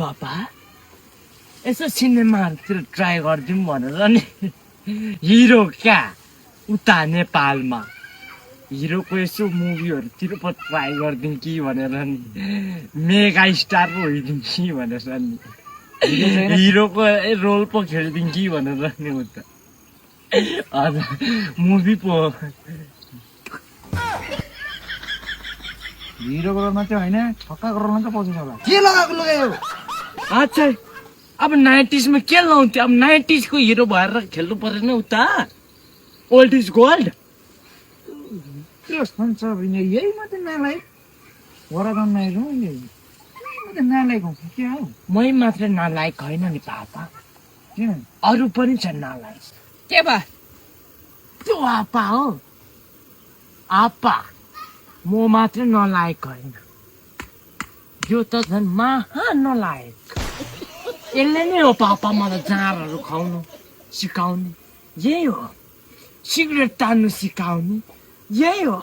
पापा यसो सिनेमातिर ट्राई गरिदिउँ भनेर नि हिरो क्या उता नेपालमा हिरोको यसो मुभीहरूतिर पो ट्राई गरिदिउँ कि भनेर नि मेगा स्टार पो होइदिउँ कि भनेर नि हिरोको रोल पो खेलिदिउँ कि भनेर नि उता हजुर मुभी पो हिरो रोल मात्रै होइन छक्काको रोल मात्रै पाउँछ होला के लगाएको लगायो अच्छा अब 90s मा के लाउँथ्यो अब 90s को हिरो भएर खेल्नु परेन उता ओल्ड इज गोल्ड के भन्छ यही मात्रै नालायक वरादान नायक हो यही मात्रै नालायक हुन्छ के हो मै मात्र नालायक होइन नि पापा किन अरू पनि छ नालायक के भयो त्यो आपा हो आपा म मात्र नलायक होइन यो त झन् महा नलायक यसले नै हो पापा मलाई जाँडहरू खुवाउनु सिकाउने यही हो सिगरेट तान्नु सिकाउने यही हो